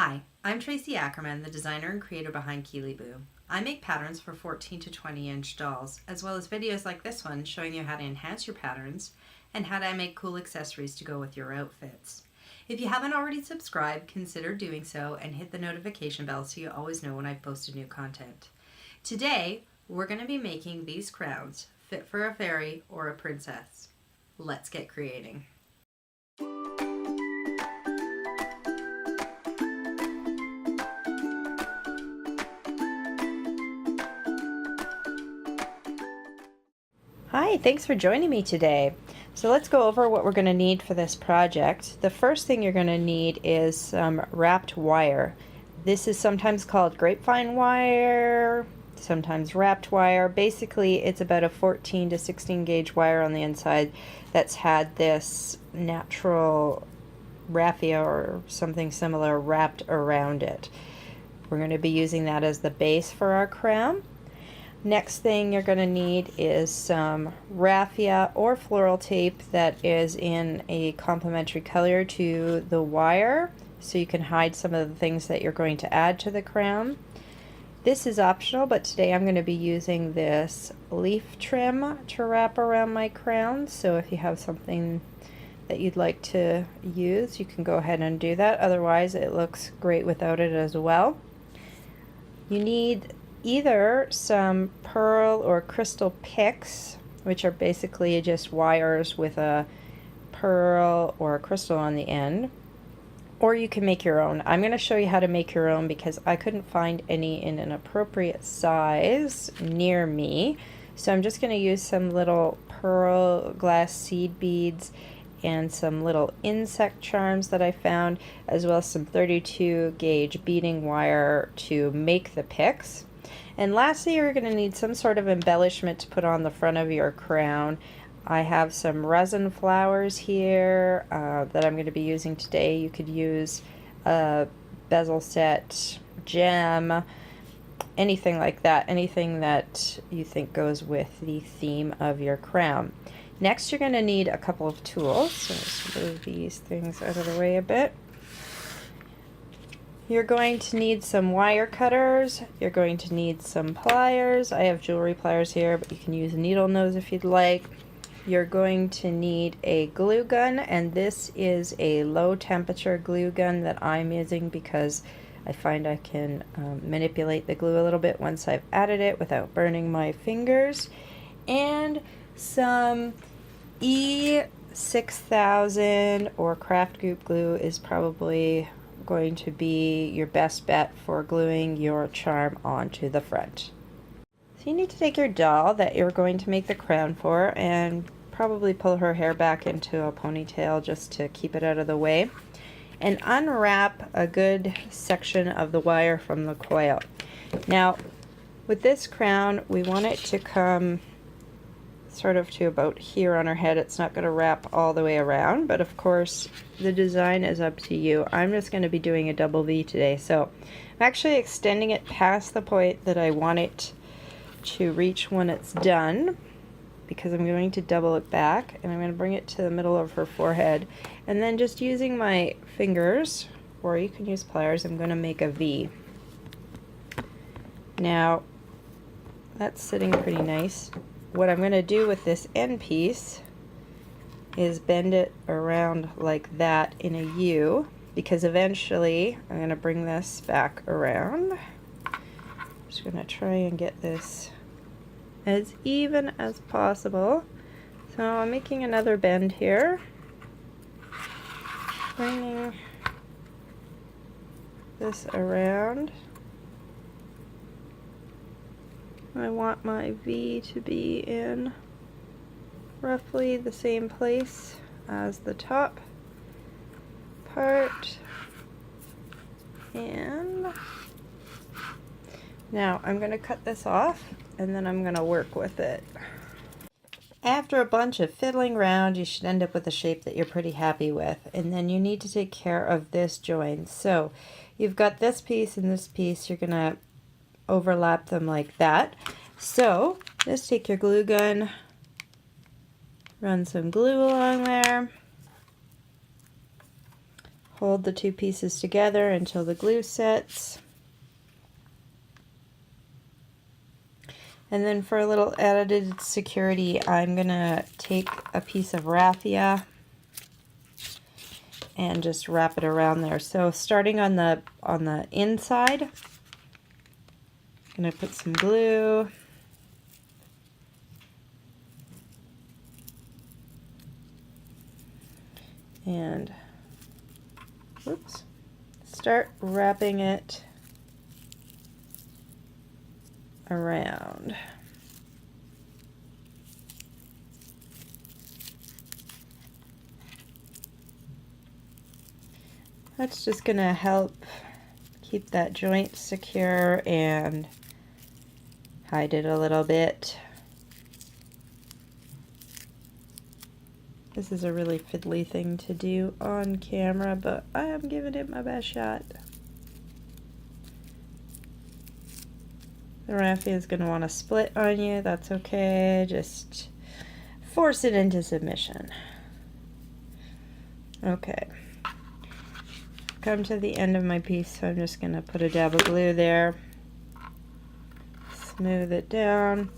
Hi, I'm Traci Akierman, the designer and creator behind KeLibu. I make patterns for 14 to 20 inch dolls, as well as videos like this one showing you how to enhance your patterns and how to make cool accessories to go with your outfits. If you haven't already subscribed, consider doing so and hit the notification bell so you always know when I post new content. Today, we're going to be making these crowns fit for a fairy or a princess. Let's get creating. Hi, thanks for joining me today. So let's go over what we're going to need for this project. The first thing you're going to need is some wrapped wire. This is sometimes called grapevine wire, sometimes wrapped wire. Basically, it's about a 14 to 16 gauge wire on the inside that's had this natural raffia or something similar wrapped around it. We're going to be using that as the base for our crown. Next thing you're going to need is some raffia or floral tape that is in a complementary color to the wire, so you can hide some of the things that you're going to add to the crown. This is optional, but today I'm going to be using this leaf trim to wrap around my crown, so if you have something that you'd like to use, you can go ahead and do that. Otherwise, it looks great without it as well. You need either some pearl or crystal picks, which are basically just wires with a pearl or a crystal on the end, or you can make your own. I'm going to show you how to make your own because I couldn't find any in an appropriate size near me, so I'm just going to use some little pearl glass seed beads and some little insect charms that I found, as well as some 32 gauge beading wire to make the picks. And lastly, you're going to need some sort of embellishment to put on the front of your crown. I have some resin flowers here that I'm going to be using today. You could use a bezel set, gem, anything like that, anything that you think goes with the theme of your crown. Next, you're going to need a couple of tools. So let's move these things out of the way a bit. You're going to need some wire cutters. You're going to need some pliers. I have jewelry pliers here, but you can use a needle nose if you'd like. You're going to need a glue gun, and this is a low temperature glue gun that I'm using because I find I can manipulate the glue a little bit once I've added it without burning my fingers. And some E6000 or craft goop glue is probably going to be your best bet for gluing your charm onto the front. So you need to take your doll that you're going to make the crown for and probably pull her hair back into a ponytail just to keep it out of the way, and unwrap a good section of the wire from the coil. Now with this crown, we want it to come sort of to about here on her head. It's not going to wrap all the way around, but of course the design is up to you. I'm just going to be doing a double V today, so I'm actually extending it past the point that I want it to reach when it's done, because I'm going to double it back, and I'm going to bring it to the middle of her forehead, and then just using my fingers, or you can use pliers, I'm going to make a V. Now that's sitting pretty nice. What I'm going to do with this end piece is bend it around like that in a U, because eventually I'm going to bring this back around. Just going to try and get this as even as possible. So I'm making another bend here, bringing this around. I want my V to be in roughly the same place as the top part. And now I'm going to cut this off, and then I'm going to work with it. After a bunch of fiddling around, you should end up with a shape that you're pretty happy with, and then you need to take care of this join. So you've got this piece and this piece, you're going to overlap them like that. So just take your glue gun, run some glue along there, Hold the two pieces together until the glue sets. And then for a little added security, I'm gonna take a piece of raffia and just wrap it around there. So starting on the inside, I'm gonna put some glue. And oops, start wrapping it around. That's just going to help keep that joint secure and hide it a little bit. This is a really fiddly thing to do on camera, but I am giving it my best shot. The raffia is going to want to split on you. That's okay. Just force it into submission. Okay. Come to the end of my piece, so I'm just going to put a dab of glue there. Smooth it down.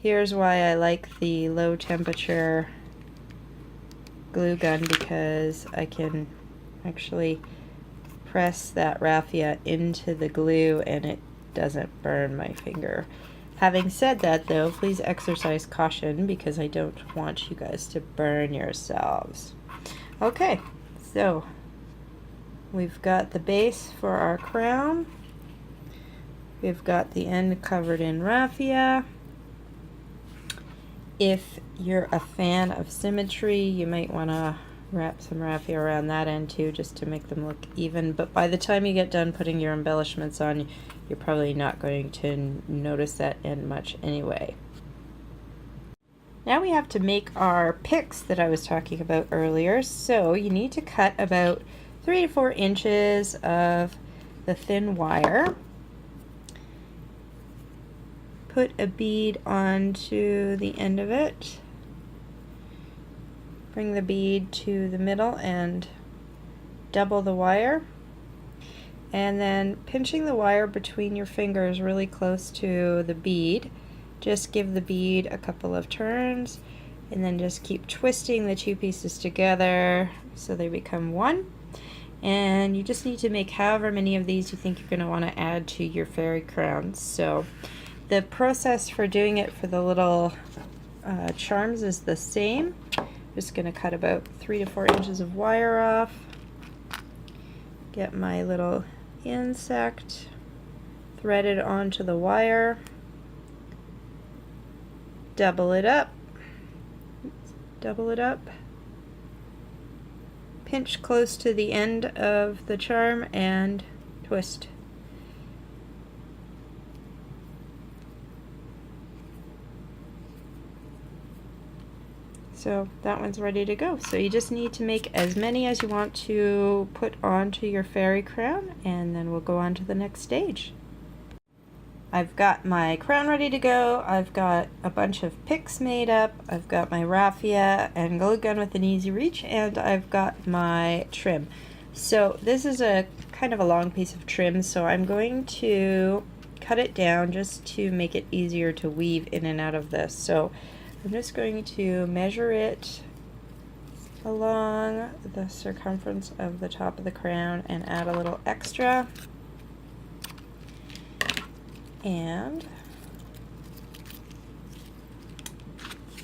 Here's why I like the low temperature glue gun, because I can actually press that raffia into the glue and it doesn't burn my finger. Having said that though, please exercise caution because I don't want you guys to burn yourselves. Okay, so we've got the base for our crown. We've got the end covered in raffia. If you're a fan of symmetry, you might want to wrap some raffia around that end too, just to make them look even. But by the time you get done putting your embellishments on, you're probably not going to notice that end much anyway. Now we have to make our picks that I was talking about earlier. So you need to cut about 3 to 4 inches of the thin wire. Put a bead onto the end of it. Bring the bead to the middle and double the wire. And then pinching the wire between your fingers really close to the bead. Just give the bead a couple of turns and then just keep twisting the two pieces together so they become one. And you just need to make however many of these you think you're going to want to add to your fairy crowns. So the process for doing it for the little charms is the same. Just going to cut about 3 to 4 inches of wire off. Get my little insect threaded onto the wire. Double it up. Double it up. Pinch close to the end of the charm and twist. So that one's ready to go. So you just need to make as many as you want to put onto your fairy crown, and then we'll go on to the next stage. I've got my crown ready to go. I've got a bunch of picks made up. I've got my raffia and glue gun with an easy reach, and I've got my trim. So this is a kind of a long piece of trim, so I'm going to cut it down just to make it easier to weave in and out of this. So I'm just going to measure it along the circumference of the top of the crown and add a little extra. And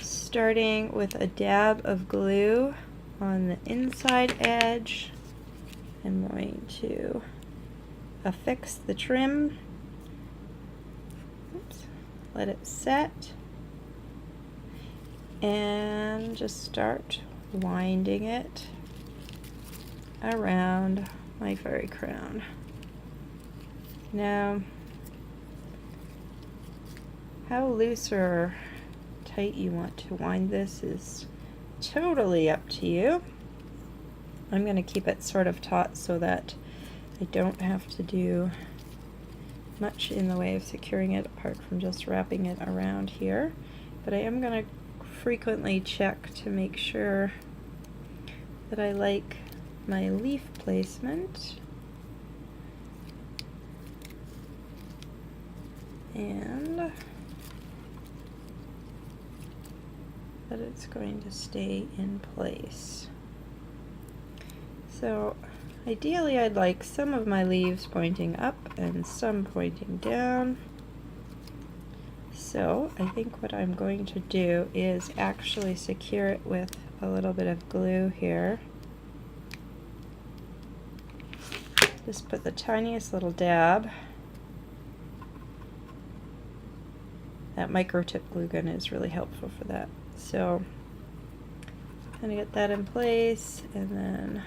starting with a dab of glue on the inside edge, I'm going to affix the trim. Oops. Let it set. And just start winding it around my fairy crown. Now, how loose or tight you want to wind this is totally up to you. I'm going to keep it sort of taut so that I don't have to do much in the way of securing it apart from just wrapping it around here. But I am going to frequently check to make sure that I like my leaf placement. And that it's going to stay in place. So ideally I'd like some of my leaves pointing up and some pointing down. So I think what I'm going to do is actually secure it with a little bit of glue here. Just put the tiniest little dab. That microtip glue gun is really helpful for that. So I'm going to get that in place, and then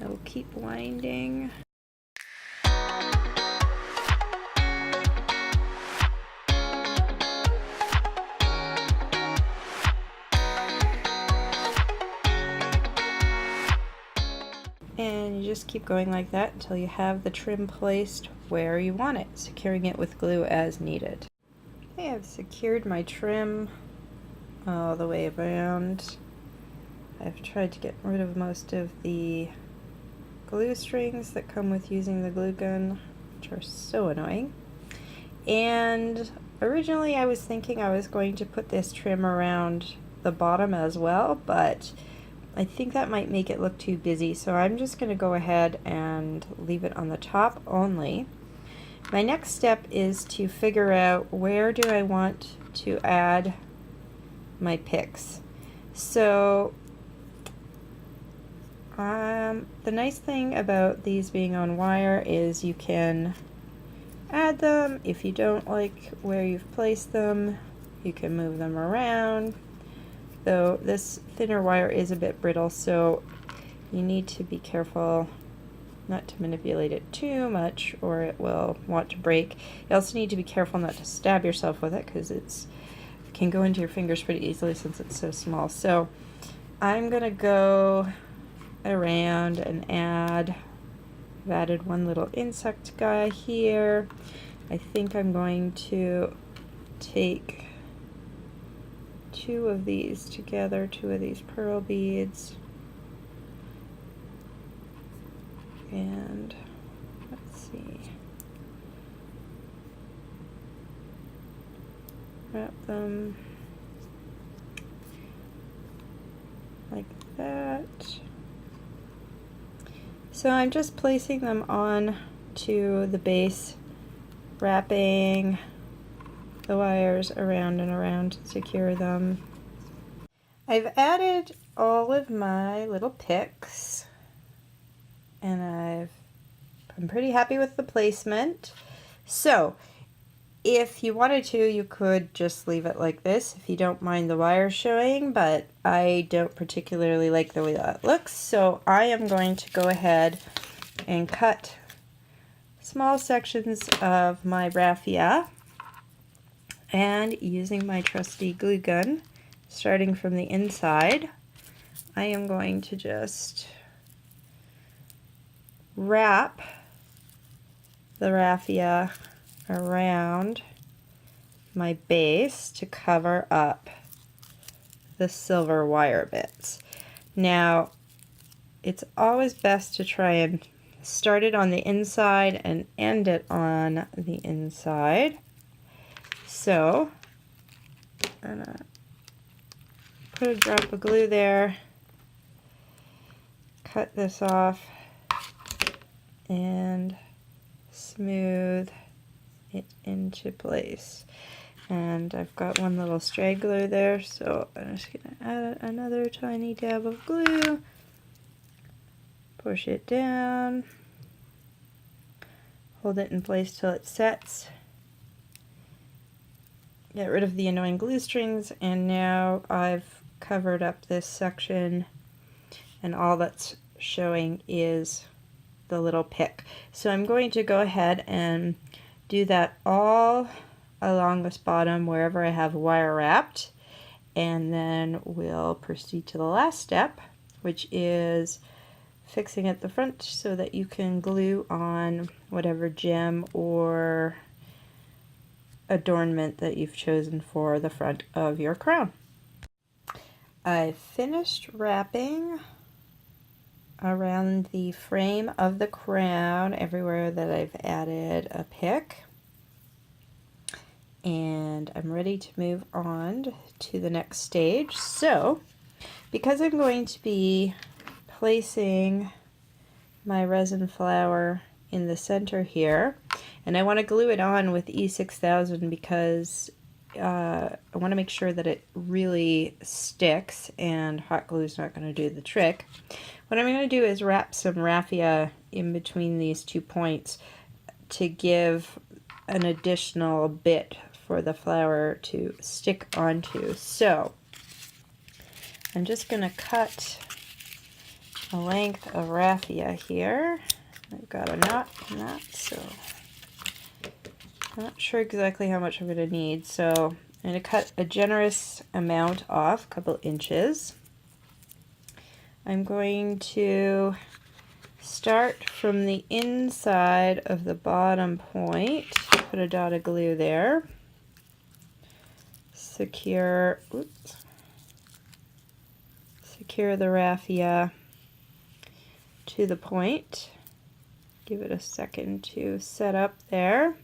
I will keep winding. And you just keep going like that until you have the trim placed where you want it, securing it with glue as needed. Okay, I've secured my trim all the way around. I've tried to get rid of most of the glue strings that come with using the glue gun, which are so annoying. And originally I was thinking I was going to put this trim around the bottom as well, but I think that might make it look too busy, so I'm just going to go ahead and leave it on the top only. My next step is to figure out where do I want to add my picks. So the nice thing about these being on wire is you can add them. If you don't like where you've placed them, you can move them around. Though this thinner wire is a bit brittle, so you need to be careful not to manipulate it too much or it will want to break. You also need to be careful not to stab yourself with it because it can go into your fingers pretty easily since it's so small. So I'm going to go around and I've added one little insect guy here. I think I'm going to take two of these together, two of these pearl beads, and let's see, wrap them like that. So I'm just placing them on to the base, wrapping the wires around and around to secure them. I've added all of my little picks and I'm pretty happy with the placement. So if you wanted to, you could just leave it like this if you don't mind the wire showing, but I don't particularly like the way that looks, so I am going to go ahead and cut small sections of my raffia. And using my trusty glue gun, starting from the inside, I am going to just wrap the raffia around my base to cover up the silver wire bits. Now, it's always best to try and start it on the inside and end it on the inside. So I'm gonna put a drop of glue there, cut this off, and smooth it into place. And I've got one little straggler there, so I'm just gonna add another tiny dab of glue, push it down, hold it in place till it sets. Get rid of the annoying glue strings, and now I've covered up this section and all that's showing is the little pick. So I'm going to go ahead and do that all along this bottom wherever I have wire wrapped, and then we'll proceed to the last step, which is fixing at the front so that you can glue on whatever gem or adornment that you've chosen for the front of your crown. I've finished wrapping around the frame of the crown everywhere that I've added a pick. And I'm ready to move on to the next stage. So, because I'm going to be placing my resin flower in the center here, and I want to glue it on with E6000 because I want to make sure that it really sticks and hot glue is not going to do the trick. What I'm going to do is wrap some raffia in between these 2 points to give an additional bit for the flower to stick onto. So I'm just going to cut a length of raffia here. I've got a knot in that, so I'm not sure exactly how much I'm going to need. So I'm going to cut a generous amount off, a couple inches. I'm going to start from the inside of the bottom point, put a dot of glue there, secure the raffia to the point, give it a second to set up there,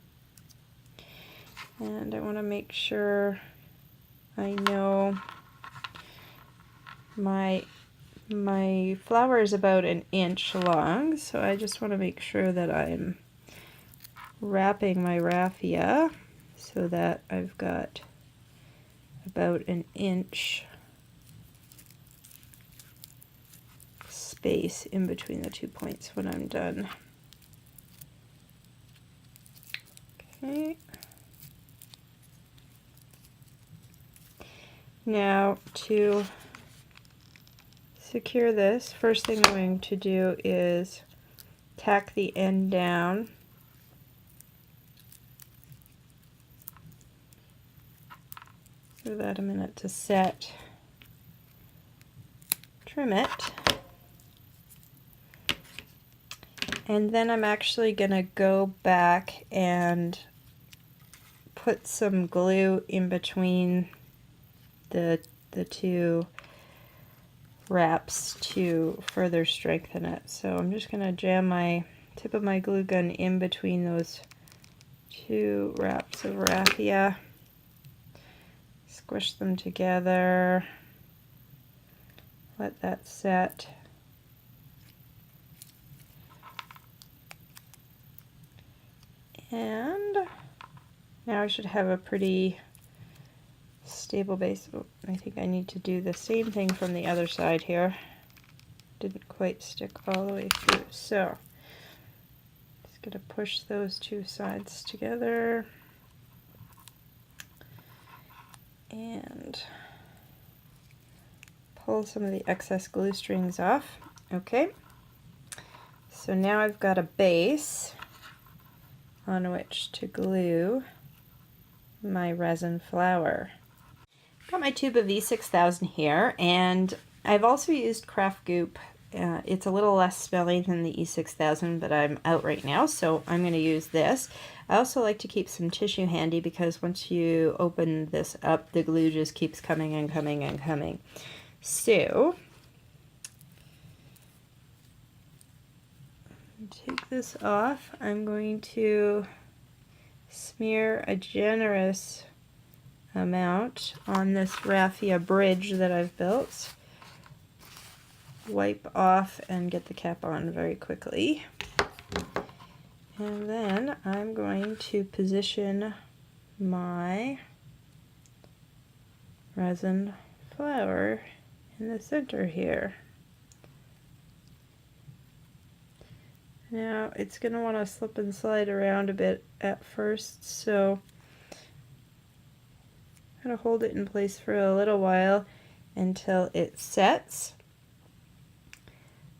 and I want to make sure I know my flower is about 1 inch long, so I just want to make sure that I'm wrapping my raffia so that I've got about 1 inch space in between the 2 points when I'm done. Okay. Now to secure this, first thing I'm going to do is tack the end down. Give that a minute to set. Trim it. And then I'm actually going to go back and put some glue in between the two wraps to further strengthen it. So I'm just going to jam my tip of my glue gun in between those 2 wraps of raffia, squish them together, let that set. And now I should have a pretty stable base. Oh, I think I need to do the same thing from the other side here. Didn't quite stick all the way through. So just going to push those 2 sides together and pull some of the excess glue strings off. Okay, so now I've got a base on which to glue my resin flower. Got my tube of E6000 here, and I've also used craft goop. It's a little less smelly than the E6000, but I'm out right now, so I'm going to use this. I also like to keep some tissue handy because once you open this up, the glue just keeps coming and coming and coming. So take this off. I'm going to smear a generous amount on this raffia bridge that I've built. Wipe off and get the cap on very quickly. And then I'm going to position my resin flower in the center here. Now it's going to want to slip and slide around a bit at first, so I'm going to hold it in place for a little while until it sets.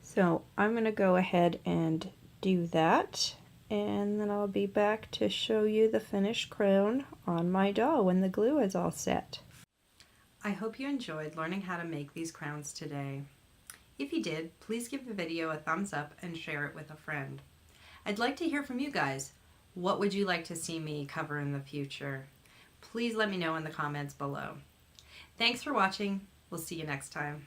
So I'm going to go ahead and do that, and then I'll be back to show you the finished crown on my doll when the glue is all set. I hope you enjoyed learning how to make these crowns today. If you did, please give the video a thumbs up and share it with a friend. I'd like to hear from you guys. What would you like to see me cover in the future? Please let me know in the comments below. Thanks for watching. We'll see you next time.